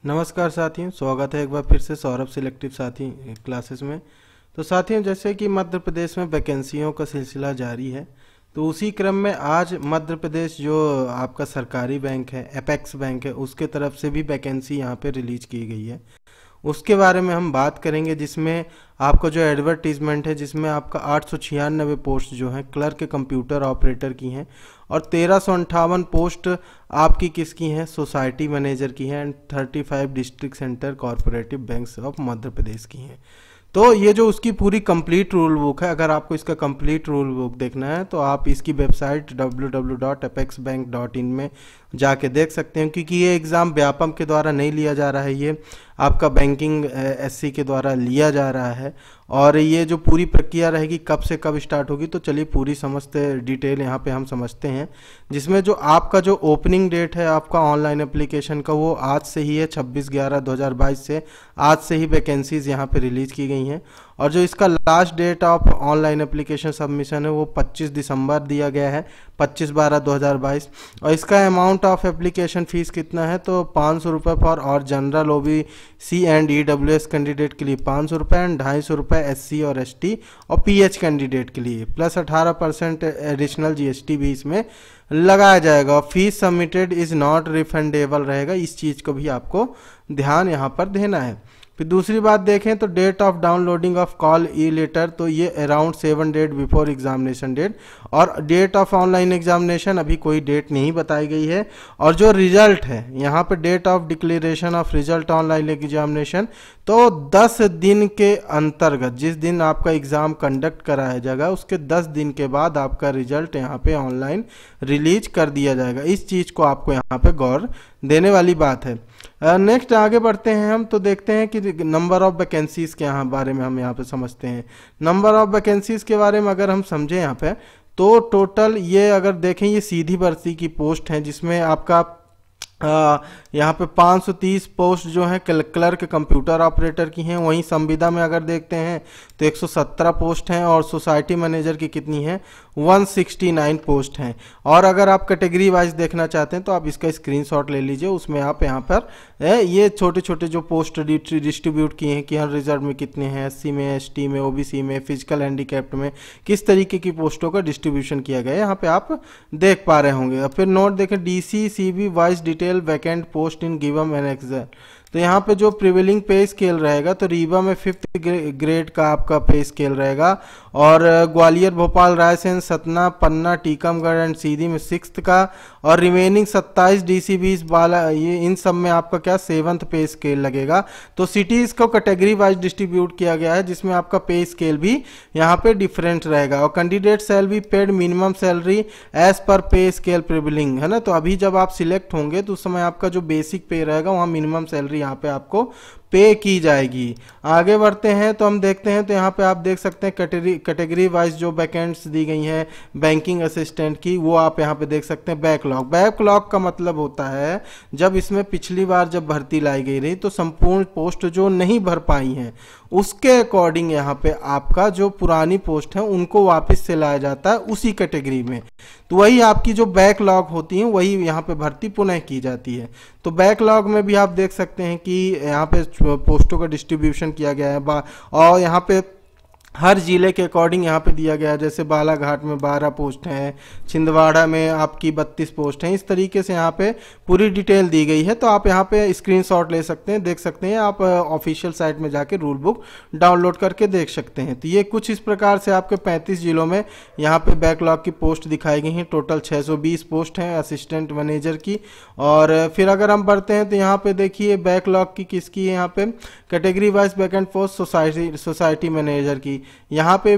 नमस्कार साथियों, स्वागत है एक बार फिर से सौरभ सिलेक्टिव साथी क्लासेस में। तो साथियों, जैसे कि मध्य प्रदेश में वैकेंसियों का सिलसिला जारी है, तो उसी क्रम में आज मध्य प्रदेश जो आपका सरकारी बैंक है, एपेक्स बैंक है, उसके तरफ से भी वैकेंसी यहाँ पे रिलीज की गई है। उसके बारे में हम बात करेंगे, जिसमें आपका जो एडवर्टीजमेंट है, जिसमें आपका 896 पोस्ट जो है क्लर्क कंप्यूटर ऑपरेटर की हैं और 1358 पोस्ट आपकी किसकी हैं, सोसाइटी मैनेजर की हैं and 35 district centre cooperative banks of Madhya Pradesh की हैं। तो ये जो उसकी पूरी कंप्लीट रूल बुक है, अगर आपको इसका कंप्लीट रूल बुक देखना है तो आप इसकी वेबसाइट www.apexbank.in में जाके देख सकते हैं, क्योंकि ये एग्ज़ाम व्यापम के द्वारा नहीं लिया जा रहा है, ये आपका बैंकिंग एससी के द्वारा लिया जा रहा है। और ये जो पूरी प्रक्रिया रहेगी कब से कब स्टार्ट होगी, तो चलिए पूरी समस्त डिटेल यहाँ पे हम समझते हैं। जिसमें जो आपका जो ओपनिंग डेट है आपका ऑनलाइन एप्लीकेशन का, वो आज से ही है, 26/11/2022 से आज से ही वैकेंसीज यहाँ पे रिलीज की गई हैं। और जो इसका last date of online application submission है वो 25 दिसंबर दिया गया है, 25/12/2022। और इसका अमाउंट ऑफ एप्लीकेशन फ़ीस कितना है, तो 500 रुपये फॉर और general OBC and EWS candidate के लिए 500 रुपये एंड 250 रुपये एससी और एसटी और पीएच कैंडिडेट के लिए, प्लस 18% एडिशनल जीएसटी भी इसमें लगाया जाएगा। Fees submitted is not refundable रहेगा, इस चीज़ को भी आपको ध्यान यहाँ पर देना है। फिर दूसरी बात देखें तो date of downloading of call e letter, तो ये around 7 date before examination date. और डेट ऑफ ऑनलाइन एग्जामिनेशन अभी कोई डेट नहीं बताई गई है। और जो रिजल्ट है यहाँ पे date of declaration of result online examination, तो 10 दिन के अंतर्गत जिस दिन आपका एग्ज़ाम कंडक्ट कराया जाएगा उसके 10 दिन के बाद आपका रिजल्ट यहाँ पे ऑनलाइन रिलीज कर दिया जाएगा। इस चीज़ को आपको यहाँ पे गौर देने वाली बात है। नेक्स्ट आगे बढ़ते हैं हम, तो देखते हैं कि नंबर ऑफ वैकेंसीज़ के यहाँ बारे में हम यहाँ पे समझते हैं। नंबर ऑफ वैकेंसीज़ के बारे में अगर हम समझें यहाँ पे, तो टोटल ये अगर देखें ये सीधी भर्ती की पोस्ट हैं, जिसमें आपका यहाँ पे 530 पोस्ट जो हैं क्लर्क कंप्यूटर ऑपरेटर की हैं। वहीं संविदा में अगर देखते हैं तो 117 पोस्ट हैं और सोसाइटी मैनेजर की कितनी है, 169 पोस्ट हैं। और अगर आप कैटेगरी वाइज देखना चाहते हैं तो आप इसका स्क्रीनशॉट ले लीजिए, उसमें आप यहाँ पर ये छोटे छोटे जो पोस्ट डिस्ट्रीब्यूट किए हैं कि हर रिजर्व में कितने हैं, एससी में, एसटी में, ओबीसी में, फिजिकल हैंडीकैप्ड में किस तरीके की पोस्टों का डिस्ट्रीब्यूशन किया गया है, यहाँ पे आप देख पा रहे होंगे। और फिर नोट देखें, DC CB wise detail vacant post in given and Excel. तो यहाँ पे जो प्रिवेलिंग पे स्केल रहेगा, तो रीवा में 5th ग्रेड का आपका पे स्केल रहेगा, और ग्वालियर, भोपाल, रायसेन, सतना, पन्ना, टीकमगढ़ एंड सीधी में 6th का, और रिमेनिंग 27 डीसीबीज बाला, ये इन सब में आपका क्या 7th पे स्केल लगेगा। तो सिटीज़ को कैटेगरी वाइज डिस्ट्रीब्यूट किया गया है, जिसमें आपका पे स्केल भी यहाँ पे डिफरेंट रहेगा। और candidate shall be paid minimum salary as per pay scale prevailing, है ना। तो अभी जब आप सिलेक्ट होंगे तो उस समय आपका जो बेसिक पे रहेगा वहाँ मिनिमम सैलरी यहाँ पे आपको पे की जाएगी। आगे बढ़ते हैं तो हम देखते हैं, तो यहाँ पे आप देख सकते हैं कैटेगरी वाइज जो वैकेंट्स दी गई हैं बैंकिंग असिस्टेंट की, वो आप यहाँ पे देख सकते हैं। बैकलॉग का मतलब होता है जब इसमें पिछली बार जब भर्ती लाई गई रही तो संपूर्ण पोस्ट जो नहीं भर पाई हैं उसके अकॉर्डिंग यहाँ पे आपका जो पुरानी पोस्ट है उनको वापस से लाया जाता है उसी कैटेगरी में। तो वही आपकी जो बैकलॉग होती हैं वही यहाँ पे भर्ती पुनः की जाती है। तो बैकलॉग में भी आप देख सकते हैं कि यहाँ पे पोस्टों का डिस्ट्रीब्यूशन किया गया है, और यहाँ पे हर जिले के अकॉर्डिंग यहाँ पे दिया गया है। जैसे बालाघाट में 12 पोस्ट हैं, छिंदवाड़ा में आपकी 32 पोस्ट हैं। इस तरीके से यहाँ पे पूरी डिटेल दी गई है। तो आप यहाँ पे स्क्रीनशॉट ले सकते हैं, देख सकते हैं, आप ऑफिशियल साइट में जाके रूल बुक डाउनलोड करके देख सकते हैं। तो ये कुछ इस प्रकार से आपके 35 जिलों में यहाँ पे बैकलॉग की पोस्ट दिखाई गई हैं। टोटल 620 पोस्ट हैं असिस्टेंट मैनेजर की। और फिर अगर हम बढ़ते हैं तो यहाँ पे देखिए बैकलॉग की किसकी है, यहाँ पे category wise vacant post society manager की यहाँ पे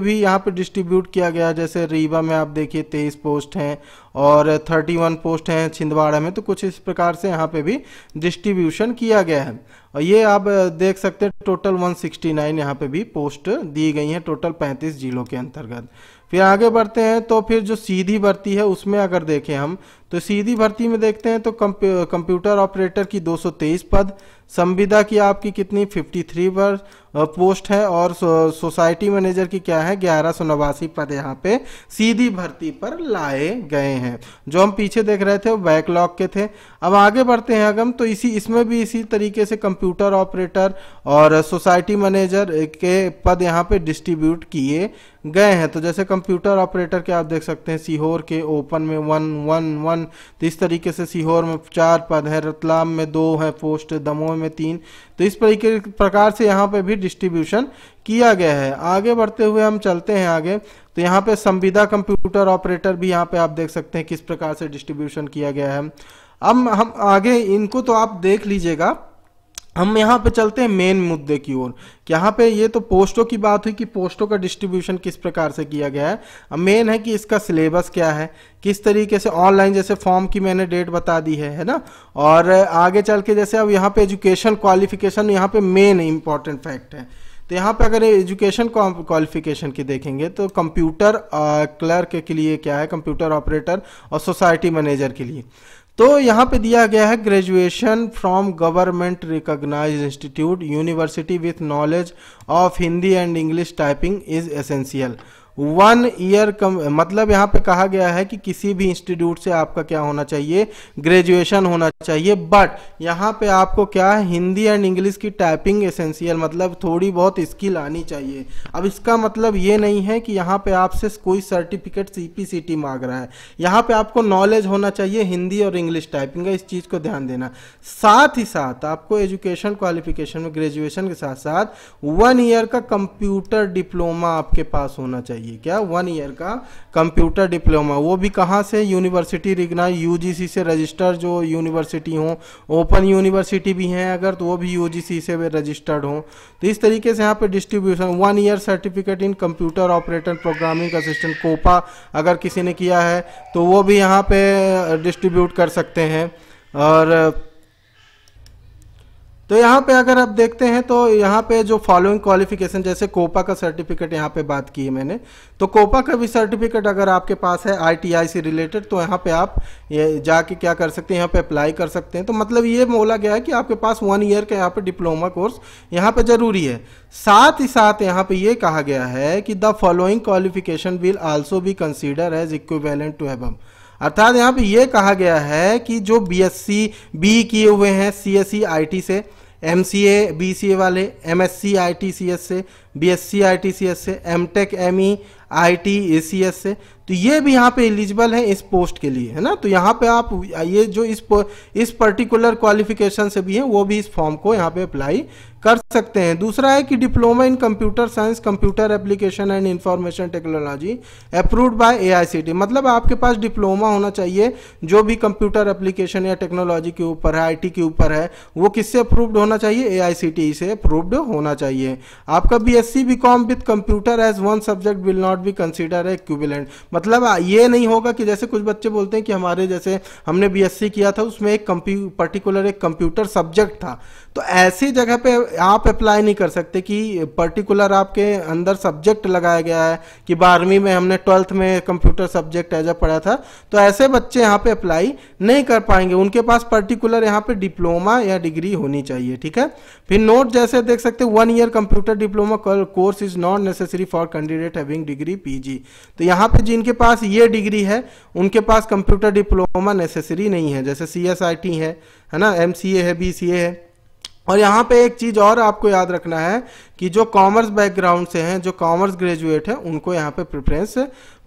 डिस्ट्रीब्यूट किया गया। जैसे रीवा में आप देखिए 23 पोस्ट हैं और 31 पोस्ट हैं छिंदवाड़ा में। तो कुछ इस प्रकार से यहाँ पे भी डिस्ट्रीब्यूशन किया गया है। और ये आप देख सकते हैं टोटल 169 यहाँ पे भी पोस्ट दी गई हैं टोटल 35 जिलों के अंतर्गत। फिर आगे बढ़ते हैं तो फिर जो सीधी भर्ती है उसमें अगर देखें हम तो सीधी भर्ती में देखते हैं तो कंप्यूटर ऑपरेटर की 223 पद, संविदा की आपकी कितनी 53 पर पोस्ट है, और सोसाइटी मैनेजर की क्या है 1189 पद यहाँ पे सीधी भर्ती पर लाए गए हैं। जो हम पीछे देख रहे थे वो बैकलॉग के थे। अब आगे बढ़ते हैं अगम, तो इसमें भी इसी तरीके से कंप्यूटर ऑपरेटर और सोसाइटी मैनेजर के पद यहाँ पे डिस्ट्रीब्यूट किए गए हैं। तो जैसे कंप्यूटर ऑपरेटर के आप देख सकते हैं सीहोर के ओपन में 111, तो इस तरीके से सीहोर में 4 पद है, रतलाम में 2 है पोस्ट, दमोह में 3। तो इस प्रकार से यहाँ पे भी डिस्ट्रीब्यूशन किया गया है। आगे बढ़ते हुए हम चलते हैं आगे, तो यहाँ पे संविदा कंप्यूटर ऑपरेटर भी यहाँ पे आप देख सकते हैं किस प्रकार से डिस्ट्रीब्यूशन किया गया है। अब हम आगे इनको तो आप देख लीजिएगा, हम यहाँ पे चलते हैं मेन मुद्दे की ओर। यहाँ पे ये तो पोस्टों की बात हुई कि पोस्टों का डिस्ट्रीब्यूशन किस प्रकार से किया गया है। अब मेन है कि इसका सिलेबस क्या है, किस तरीके से ऑनलाइन, जैसे फॉर्म की मैंने डेट बता दी है ना। और आगे चल के जैसे अब यहाँ पे एजुकेशन क्वालिफिकेशन यहाँ पे मेन इंपॉर्टेंट फैक्ट है। तो यहाँ पे अगर एजुकेशन क्वालिफिकेशन की देखेंगे तो कंप्यूटर क्लर्क के लिए क्या है, कंप्यूटर ऑपरेटर और सोसाइटी मैनेजर के लिए तो यहाँ पे दिया गया है graduation from government recognised institute university with knowledge of Hindi and English typing is essential. 1 year मतलब यहाँ पे कहा गया है कि किसी भी इंस्टीट्यूट से आपका क्या होना चाहिए, ग्रेजुएशन होना चाहिए, बट यहाँ पे आपको क्या है हिंदी एंड इंग्लिश की टाइपिंग एसेंशियल, मतलब थोड़ी बहुत स्किल आनी चाहिए। अब इसका मतलब ये नहीं है कि यहाँ पे आपसे कोई सर्टिफिकेट CPCT मांग रहा है, यहाँ पे आपको नॉलेज होना चाहिए हिंदी और इंग्लिश टाइपिंग का, इस चीज़ को ध्यान देना। साथ ही साथ आपको एजुकेशन क्वालिफिकेशन में ग्रेजुएशन के साथ साथ 1 ईयर का कंप्यूटर डिप्लोमा आपके पास होना चाहिए। क्या 1 ईयर का कंप्यूटर डिप्लोमा, वो भी कहाँ से, यूनिवर्सिटी रिकॉग्नाइज्ड UGC से रजिस्टर्ड जो यूनिवर्सिटी हो, ओपन यूनिवर्सिटी भी हैं अगर तो वो भी UGC से रजिस्टर्ड हो। तो इस तरीके से यहाँ पे distribution 1 year certificate in computer operator programming assistant COPA अगर किसी ने किया है तो वो भी यहाँ पे डिस्ट्रीब्यूट कर सकते हैं। और तो यहाँ पे अगर आप देखते हैं तो यहाँ पे जो फॉलोइंग क्वालिफिकेशन, जैसे कोपा का सर्टिफिकेट यहाँ पे बात की है मैंने, तो कोपा का भी सर्टिफिकेट अगर आपके पास है ITI से रिलेटेड तो यहाँ पे आप ये जाके क्या कर सकते हैं, यहाँ पे अप्लाई कर सकते हैं। तो मतलब ये बोला गया है कि आपके पास 1 ईयर का यहाँ पे डिप्लोमा कोर्स यहाँ पे जरूरी है। साथ ही साथ यहाँ पे ये कहा गया है कि the following qualification will also be consider as equivalent to above, अर्थात यहाँ पे ये कहा गया है कि जो BSc BE किए हुए हैं CSE IT से, MCA BCA वाले, MSc ITCS से, BSc ITCS से, MTech ME IT ACS से, तो ये भी यहाँ पे एलिजिबल है इस पोस्ट के लिए, है ना। तो यहाँ पे आप ये जो इस पर्टिकुलर क्वालिफिकेशन से भी है वो भी इस फॉर्म को यहाँ पे अप्लाई कर सकते हैं। दूसरा है कि diploma in computer science, computer application and information technology approved by AICTE, मतलब आपके पास डिप्लोमा होना चाहिए जो भी कंप्यूटर एप्लीकेशन या टेक्नोलॉजी के ऊपर है, IT के ऊपर है, वो किससे अप्रूव्ड होना चाहिए, AICTE से अप्रूव्ड होना चाहिए। आपका BSc BCom with computer as 1 subject will not be consider equivalent, मतलब ये नहीं होगा कि जैसे कुछ बच्चे बोलते हैं कि हमारे जैसे हमने BSc किया था उसमें एक पर्टिकुलर एक कंप्यूटर सब्जेक्ट था, तो ऐसी जगह पे आप अप्लाई नहीं कर सकते कि पर्टिकुलर आपके अंदर सब्जेक्ट लगाया गया है कि 12वीं में हमने 12th में कंप्यूटर सब्जेक्ट एज पढ़ा था, तो ऐसे बच्चे यहाँ पे अप्लाई नहीं कर पाएंगे। उनके पास पर्टिकुलर यहाँ पे डिप्लोमा या डिग्री होनी चाहिए, ठीक है। फिर नोट जैसे देख सकते हैं 1 year computer diploma course is not necessary for candidate having degree PG, तो यहाँ पे जिनके पास ये डिग्री है उनके पास कंप्यूटर डिप्लोमा नेसेसरी नहीं है, जैसे CSIT है ना, MCA है, BCA है। और यहाँ पे एक चीज़ और आपको याद रखना है कि जो कॉमर्स बैकग्राउंड से हैं, जो कॉमर्स ग्रेजुएट हैं, उनको यहाँ पे प्रेफरेंस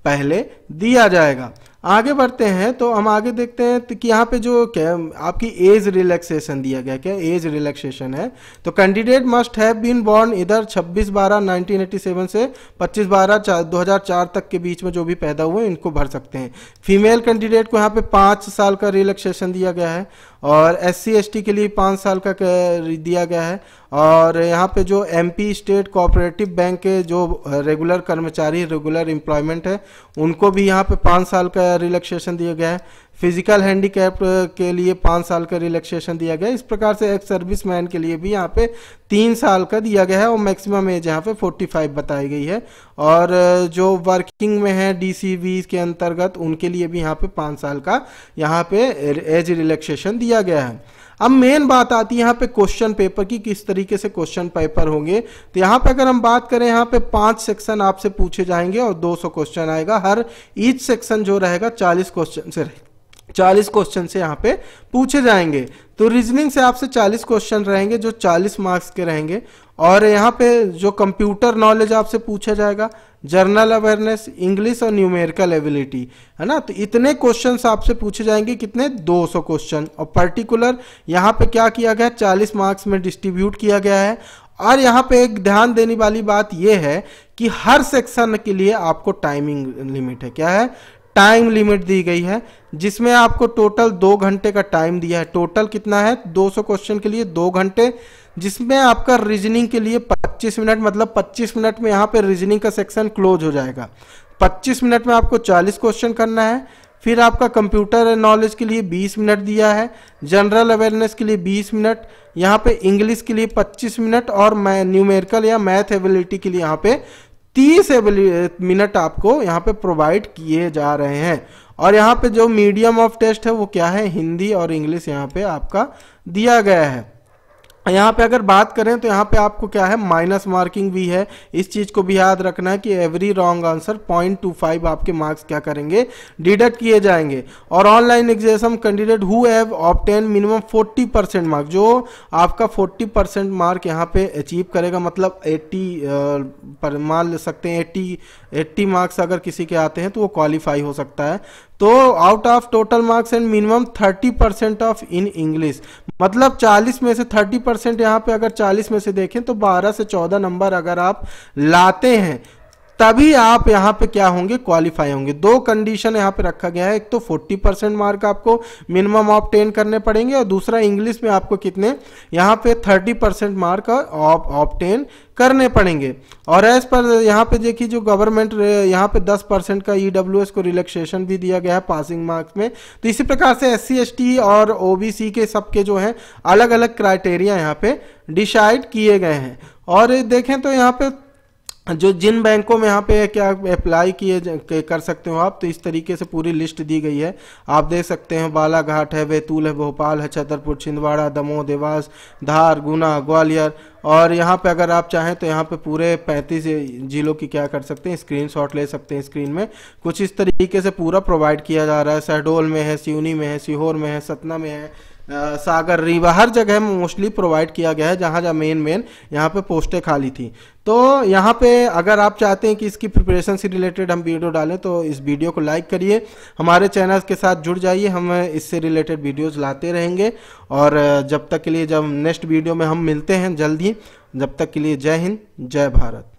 पहले दिया जाएगा। आगे बढ़ते हैं तो हम आगे देखते हैं तो कि यहाँ पे जो आपकी एज रिलैक्सेशन दिया गया, क्या एज रिलैक्सेशन है, तो candidate must have been born इधर 26/12/1987 से 25/12/2004 तक के बीच में जो भी पैदा हुए इनको भर सकते हैं। फीमेल कैंडिडेट को यहाँ पे 5 साल का रिलैक्सेशन दिया गया है और SC ST के लिए 5 साल का दिया गया है। और यहाँ पे जो MP स्टेट कोऑपरेटिव बैंक के जो रेगुलर कर्मचारी, रेगुलर एम्प्लॉयमेंट है, उनको भी यहाँ पे 5 साल का रिलैक्सेशन दिया गया है। फिजिकल हैंडीकैप के लिए 5 साल का रिलैक्सेशन दिया गया है। इस प्रकार से एक्स सर्विस मैन के लिए भी यहाँ पे 3 साल का दिया गया है और मैक्सिमम एज यहाँ पे 45 बताई गई है। और जो वर्किंग में है डीसीवी के अंतर्गत उनके लिए भी यहाँ पे 5 साल का यहाँ पे एज रिलैक्सेशन दिया गया है। अब मेन बात आती है यहाँ पे क्वेश्चन पेपर की, किस तरीके से क्वेश्चन पेपर होंगे। तो यहाँ पे अगर हम बात करें, यहाँ पे 5 सेक्शन आपसे पूछे जाएंगे और 200 क्वेश्चन आएगा। हर ईच सेक्शन जो रहेगा 40 क्वेश्चन से यहाँ पे पूछे जाएंगे। तो रीजनिंग से आपसे 40 क्वेश्चन रहेंगे जो 40 मार्क्स के रहेंगे। और यहाँ पे जो कंप्यूटर नॉलेज आपसे पूछा जाएगा, जर्नल अवेयरनेस, इंग्लिश और न्यूमेरिकल एबिलिटी, है ना। तो इतने क्वेश्चंस आपसे पूछे जाएंगे, कितने 200 क्वेश्चन। और पर्टिकुलर यहाँ पे क्या किया गया, 40 मार्क्स में डिस्ट्रीब्यूट किया गया है। और यहाँ पे एक ध्यान देने वाली बात यह है कि हर सेक्शन के लिए आपको टाइमिंग लिमिट है। क्या है, टाइम लिमिट दी गई है, जिसमें आपको टोटल 2 घंटे का टाइम दिया है। टोटल कितना है, 200 क्वेश्चन के लिए 2 घंटे, जिसमें आपका रीजनिंग के लिए 25 मिनट, मतलब 25 मिनट में यहाँ पे रीजनिंग का सेक्शन क्लोज हो जाएगा। 25 मिनट में आपको 40 क्वेश्चन करना है। फिर आपका कंप्यूटर नॉलेज के लिए 20 मिनट दिया है, जनरल अवेयरनेस के लिए 20 मिनट, यहाँ पे इंग्लिश के लिए 25 मिनट और न्यूमेरिकल या मैथ एबिलिटी के लिए यहाँ पे 30 मिनट आपको यहाँ पे प्रोवाइड किए जा रहे हैं। और यहाँ पे जो मीडियम ऑफ टेस्ट है वो क्या है, हिंदी और इंग्लिश यहाँ पे आपका दिया गया है। यहाँ पे अगर बात करें तो यहाँ पे आपको क्या है, माइनस मार्किंग भी है। इस चीज को भी याद रखना है कि एवरी रॉन्ग आंसर 0.25 आपके मार्क्स क्या करेंगे, डिडक्ट किए जाएंगे। और online exam candidate who have obtain minimum 40% mark, जो आपका 40% मार्क यहाँ पे अचीव करेगा, मतलब 80 पर मान सकते हैं 80 मार्क्स अगर किसी के आते हैं तो वो क्वालिफाई हो सकता है। तो out of total marks and minimum 30% of in English, मतलब 40 में से 30%, यहाँ पे अगर 40 में से देखें तो 12 से 14 नंबर अगर आप लाते हैं तभी आप यहाँ पे क्या होंगे, क्वालिफाई होंगे। 2 कंडीशन यहाँ पे रखा गया है, एक तो 40% मार्क आपको मिनिमम ऑब्टेन करने पड़ेंगे और दूसरा इंग्लिश में आपको कितने, यहाँ पे 30% मार्क ऑब्टेन करने पड़ेंगे। और एज पर यहाँ पे देखिए जो गवर्नमेंट यहाँ पे 10% का ईडब्ल्यूएस को रिलैक्सेशन भी दिया गया है पासिंग मार्क्स में। तो इसी प्रकार से SC ST और OBC के सबके जो है अलग अलग क्राइटेरिया यहाँ पे डिसाइड किए गए हैं। और देखें तो यहाँ पे जो जिन बैंकों में यहाँ पे क्या अप्लाई कर सकते हो आप, तो इस तरीके से पूरी लिस्ट दी गई है। आप देख सकते हैं बालाघाट है, बैतूल है, भोपाल है, छतरपुर, छिंदवाड़ा, दमोह, देवास, धार, गुना, ग्वालियर। और यहाँ पे अगर आप चाहें तो यहाँ पे पूरे 35 जिलों की क्या कर सकते हैं, स्क्रीनशॉट ले सकते हैं। स्क्रीन में कुछ इस तरीके से पूरा प्रोवाइड किया जा रहा है। शहडोल में है, सिवनी में है, सीहोर में है, सतना में है, सागर, रीवा, हर जगह मोस्टली प्रोवाइड किया गया है जहाँ जहाँ मेन यहाँ पे पोस्टें खाली थी। तो यहाँ पे अगर आप चाहते हैं कि इसकी प्रिपरेशन से रिलेटेड हम वीडियो डालें तो इस वीडियो को लाइक करिए, हमारे चैनल के साथ जुड़ जाइए, हम इससे रिलेटेड वीडियोस लाते रहेंगे। और जब तक के लिए, जब नेक्स्ट वीडियो में हम मिलते हैं जल्द ही, जब तक के लिए जय हिंद, जय भारत।